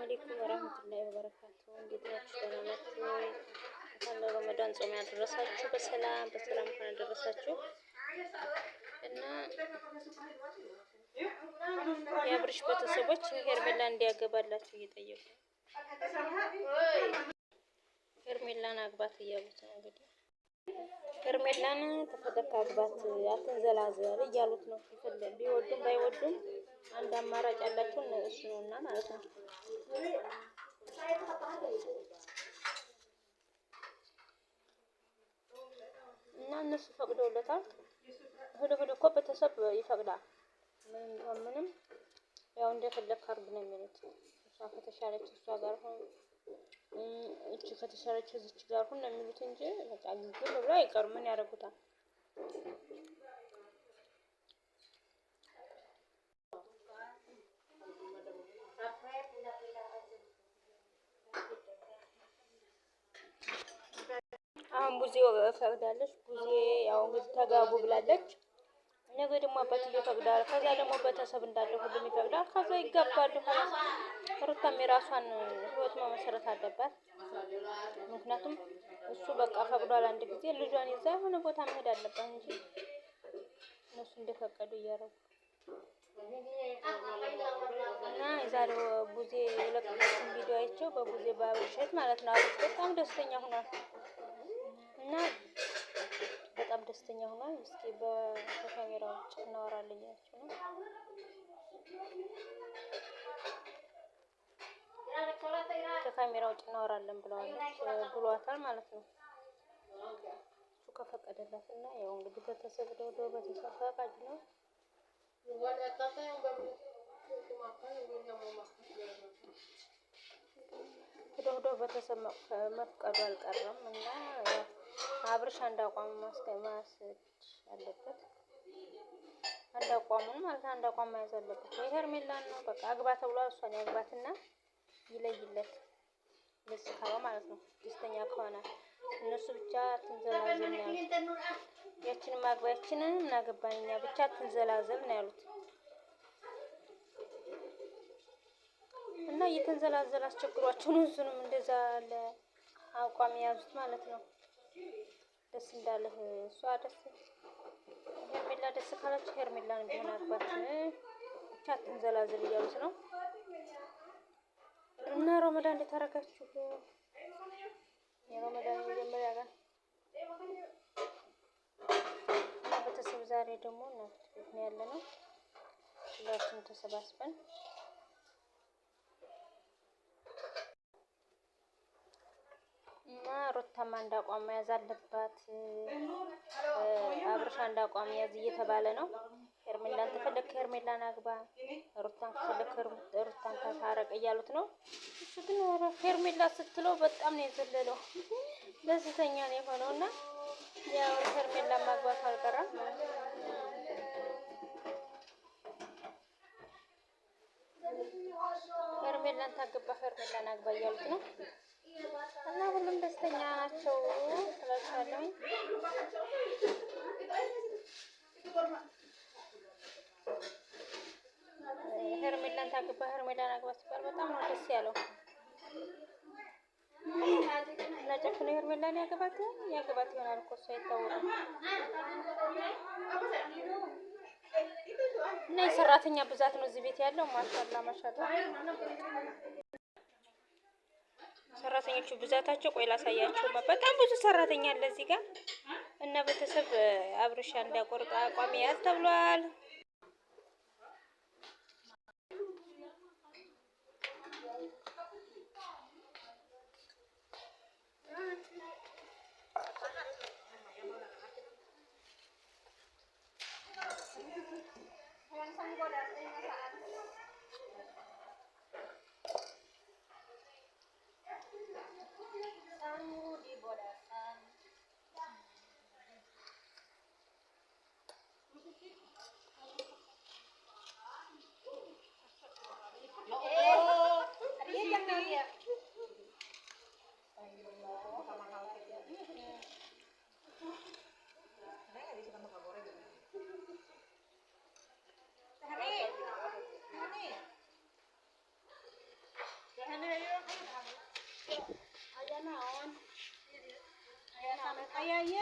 አለይኩም ወራህመቱላሂ ወበረካቱ። እንዴት ናችሁ? ደህና ናችሁ? እንኳን ለረመዳን ጾም ያደረሳችሁ በሰላም እንኳን ያደረሳችሁ እና የአብርሽ ቤተሰቦች ሄርሜላ እንዲያገባላችሁ እየጠየቁ ሄርሜላን አግባት እያሉት ነው። እንግዲህ ሄርሜላን ተፈለክ አግባት አትንዘላዘል እያሉት ነው። ቢወዱም ባይወዱም አንድ አማራጭ ያላችሁ እሱ ነውና ማለት ነው። እና እነሱ ፈቅደውለታል። ሁሉ እኮ ቤተሰብ ይፈቅዳል። ምንም ያው እንደፈለክ አርግ ነው የሚሉት። እሷ ከተሻለች እሷ ጋር ሆነ እቺ ከተሻለች እዚች ጋር ሆነ ነው የሚሉት እንጂ በቃ ግግም ብሎ አይቀርም። ምን ያደርጉታል? አሁን ቡዜ ፈቅዳለች። ቡዜ ያው እንግዲህ ተጋቡ ብላለች። ነገ ደግሞ አባትዬ ፈቅዳል። ከዛ ደግሞ ቤተሰብ እንዳለ ሁሉም ይፈቅዳል። ከዛ ይጋባሉ። ሩታም የራሷን ህይወት መመሰረት አለባት። ምክንያቱም እሱ በቃ ፈቅዷል። አንድ ጊዜ ልጇን ይዛ የሆነ ቦታ መሄድ አለባት እንጂ እነሱ እንደፈቀዱ እያደረጉ እና የዛሬው ቡዜ የለቀቀችን ቪዲዮ አይቼው በቡዜ ባብሸት ማለት ነው። አብሽ በጣም ደስተኛ ሆኗል እና በጣም ደስተኛ ሆኗል። እስኪ በካሜራ ውጭ እናወራለን ያችሁ ነው። ከካሜራ ውጭ እናወራለን ብሏታል ማለት ነው። እሱ ከፈቀደላት እና ያው እንግዲህ ቤተሰብ ቤተሰብ ፈቃድ ነው። ሄዶ ቤተሰብ መፍቀዱ አልቀረም እና አብርሽ አንድ አቋም ማስገማስድ አለበት። አንድ አቋሙን ማለት አንድ አቋም መያዝ አለበት። የሄርሜላን ነው በቃ አግባ ተብሏል። እሷን ያግባትና ይለይለት ለስካው ማለት ነው። ደስተኛ ከሆነ እነሱ ብቻ ትንዘላዘል ነው ያሉት። ያችንን ማግባ ያችንን እናገባኛ ብቻ ትንዘላዘል ነው ያሉት እና እየተንዘላዘል አስቸግሯቸው ነው እሱንም እንደዛ ለአቋም የያዙት ማለት ነው። ደስ እንዳለህ እሷ ደስ ሄርሜላ ደስ ካለች ሄርሜላን ቢሆን አግባት ብቻ ትንዘላዘል እያሉት ነው። እና ረመዳን እንዴት አደረጋችሁ? የረመዳን መጀመሪያ ጋር እና ቤተሰብ ዛሬ ደግሞ እናት ቤት ነው ያለነው። ሁላችንም ተሰባስበን እና ሩታማ አንድ አቋም መያዝ አለባት። አብርሽ አንድ አቋም ያዝ እየተባለ ነው። ሄርሜላን ተፈለክ ሄርሜላን አግባ፣ ሩታን ከፈለክ ሩታን ታረቅ እያሉት ነው። እሱ ግን ሄርሜላ ስትለው በጣም ነው የዘለለው። ደስተኛ ነው የሆነውና ያው ሄርሜላን ማግባት አልቀረም። ሄርሜላን ታገባ ሄርሜላን አግባ እያሉት ነው። እና ሁሉም ደስተኛ ናቸው እላችኋለሁ። ሄርሜላን ታገባ ሄርሜላን አግባ ሲባል በጣም ነው ደስ ያለው። እና ጨክኖ ሄርሜላን ያገባት ይሆናል እኮ እሱ አይታወቅም። እና የሰራተኛ ብዛት ነው እዚህ ቤት ያለው። ማሻላ ሰራተኞቹ ብዛታቸው ቆይ ላሳያቸው። በጣም ብዙ ሰራተኛ አለ እዚህ ጋር እና ቤተሰብ አብርሽ እንዳቆርጣ አቋም ያዝ ተብሏል። አያየ